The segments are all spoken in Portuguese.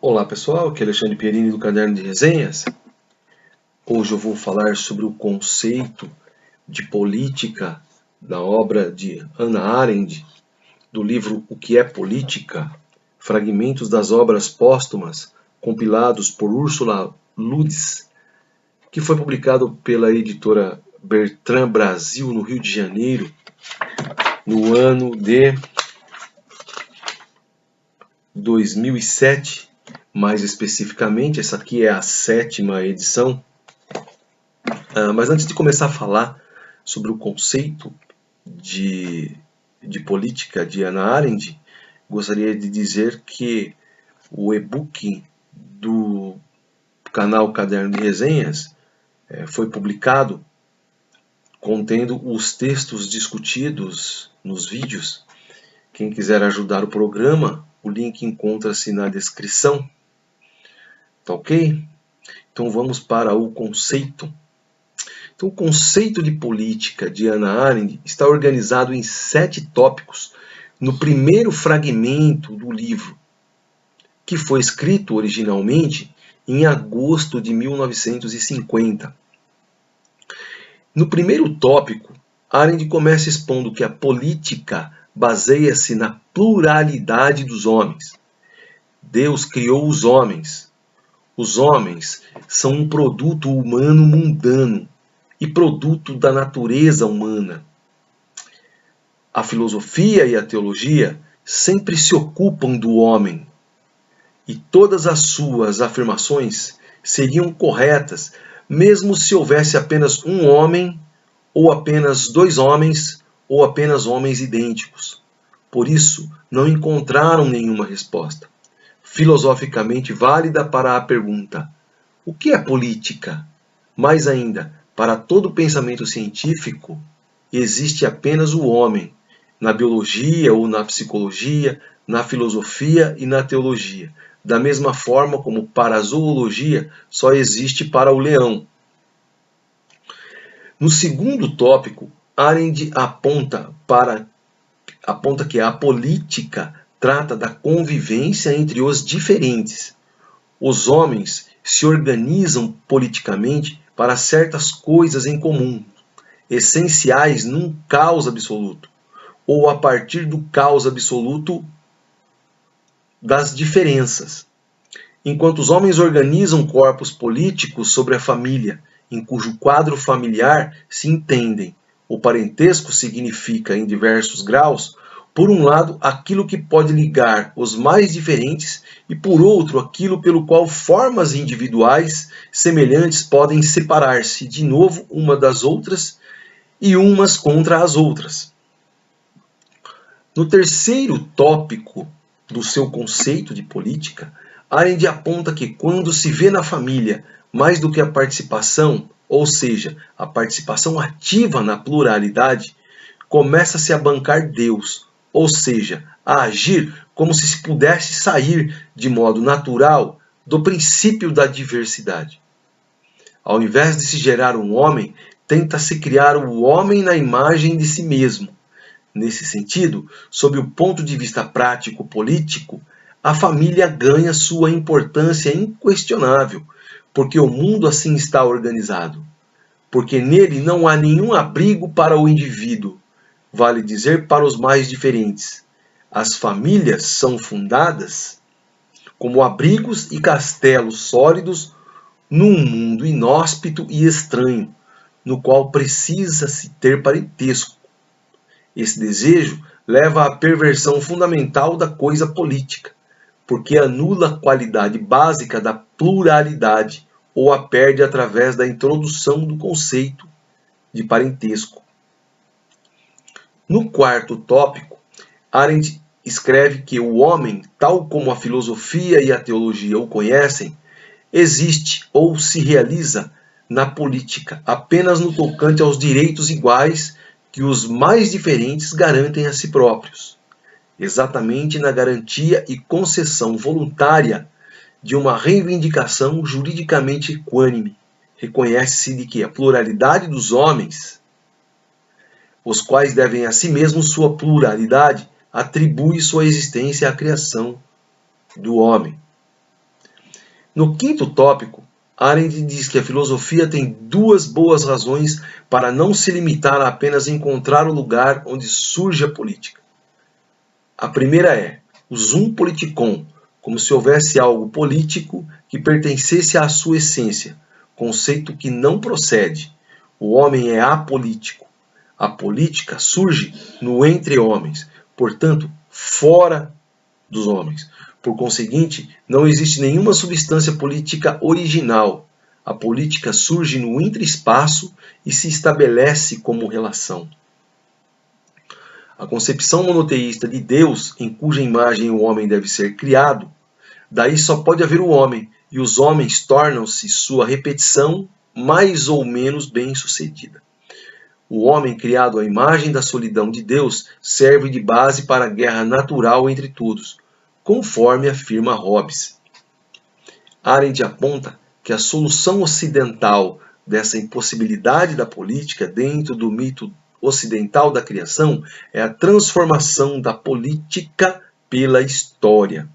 Olá pessoal, aqui é Alexandre Pierini do Caderno de Resenhas. Hoje eu vou falar sobre o conceito de política da obra de Hannah Arendt, do livro O que é Política? Fragmentos das obras póstumas, compilados por Ursula Lutz, que foi publicado pela editora Bertrand Brasil, no Rio de Janeiro, no ano de 2007. Mais especificamente, essa aqui é a 7ª edição. Mas antes de começar a falar sobre o conceito de política de Hannah Arendt, gostaria de dizer que o e-book do canal Caderno de Resenhas foi publicado contendo os textos discutidos nos vídeos. Quem quiser ajudar o programa, o link encontra-se na descrição. Tá ok? Então vamos para o conceito. Então, o conceito de política de Hannah Arendt está organizado em 7 tópicos no primeiro fragmento do livro, que foi escrito originalmente em agosto de 1950. No primeiro tópico, Arendt começa expondo que a política baseia-se na pluralidade dos homens. Deus criou os homens. Os homens são um produto humano mundano e produto da natureza humana. A filosofia e a teologia sempre se ocupam do homem, e todas as suas afirmações seriam corretas, mesmo se houvesse apenas um homem, ou apenas 2 homens, ou apenas homens idênticos. Por isso, não encontraram nenhuma resposta filosoficamente válida para a pergunta: o que é política? Mais ainda, para todo pensamento científico, existe apenas o homem, na biologia ou na psicologia, na filosofia e na teologia, da mesma forma como para a zoologia só existe para o leão. No segundo tópico, Arendt aponta que a política trata da convivência entre os diferentes. Os homens se organizam politicamente para certas coisas em comum, essenciais num caos absoluto, ou a partir do caos absoluto das diferenças. Enquanto os homens organizam corpos políticos sobre a família, em cujo quadro familiar se entendem, o parentesco significa, em diversos graus, por um lado, aquilo que pode ligar os mais diferentes e, por outro, aquilo pelo qual formas individuais semelhantes podem separar-se de novo uma das outras e umas contra as outras. No terceiro tópico do seu conceito de política, Arendt aponta que quando se vê na família mais do que a participação, ou seja, a participação ativa na pluralidade, começa-se a bancar Deus, ou seja, a agir como se pudesse sair de modo natural do princípio da diversidade. Ao invés de se gerar um homem, tenta-se criar o homem na imagem de si mesmo. Nesse sentido, sob o ponto de vista prático-político, a família ganha sua importância inquestionável, porque o mundo assim está organizado. Porque nele não há nenhum abrigo para o indivíduo, vale dizer para os mais diferentes. As famílias são fundadas como abrigos e castelos sólidos num mundo inóspito e estranho, no qual precisa-se ter parentesco. Esse desejo leva à perversão fundamental da coisa política, porque anula a qualidade básica da pluralidade ou a perde através da introdução do conceito de parentesco. No quarto tópico, Arendt escreve que o homem, tal como a filosofia e a teologia o conhecem, existe ou se realiza na política apenas no tocante aos direitos iguais que os mais diferentes garantem a si próprios, exatamente na garantia e concessão voluntária de uma reivindicação juridicamente equânime. Reconhece-se de que a pluralidade dos homens, os quais devem a si mesmos sua pluralidade, atribui sua existência à criação do homem. No quinto tópico, Arendt diz que a filosofia tem duas boas razões para não se limitar a apenas encontrar o lugar onde surge a política. A primeira é o zoom politikon, como se houvesse algo político que pertencesse à sua essência, conceito que não procede. O homem é apolítico. A política surge no entre homens, portanto, fora dos homens. Por conseguinte, não existe nenhuma substância política original. A política surge no intraespaço e se estabelece como relação. A concepção monoteísta de Deus, em cuja imagem o homem deve ser criado, daí só pode haver o homem, e os homens tornam-se sua repetição mais ou menos bem-sucedida. O homem criado à imagem da solidão de Deus serve de base para a guerra natural entre todos, conforme afirma Hobbes. Arendt aponta que a solução ocidental dessa impossibilidade da política dentro do mito ocidental da criação é a transformação da política pela história.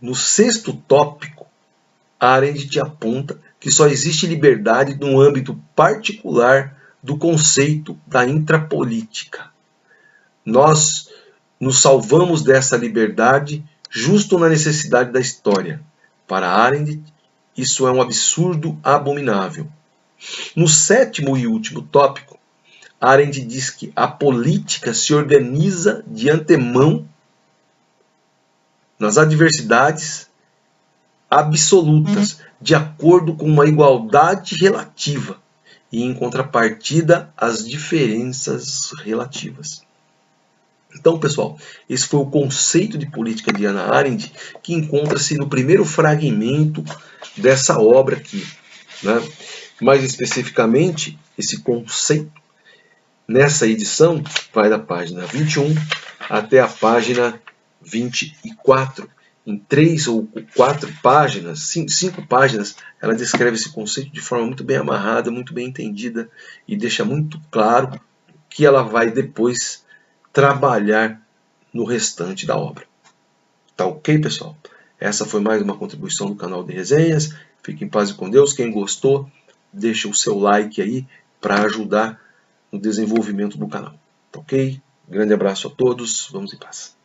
No sexto tópico, Arendt aponta que só existe liberdade no âmbito particular do conceito da intrapolítica. Nós nos salvamos dessa liberdade justo na necessidade da história. Para Arendt, isso é um absurdo abominável. No sétimo e último tópico, Arendt diz que a política se organiza de antemão nas adversidades absolutas, de acordo com uma igualdade relativa, e em contrapartida às diferenças relativas. Então, pessoal, esse foi o conceito de política de Hannah Arendt, que encontra-se no primeiro fragmento dessa obra aqui, né? Mais especificamente, esse conceito, nessa edição, vai da página 21 até a página 24. Em 3 ou 4 páginas, 5 páginas, ela descreve esse conceito de forma muito bem amarrada, muito bem entendida, e deixa muito claro que ela vai depois trabalhar no restante da obra. Tá ok, pessoal? Essa foi mais uma contribuição do canal de resenhas. Fique em paz e com Deus. Quem gostou, deixa o seu like aí para ajudar no desenvolvimento do canal. Tá ok? Grande abraço a todos. Vamos em paz.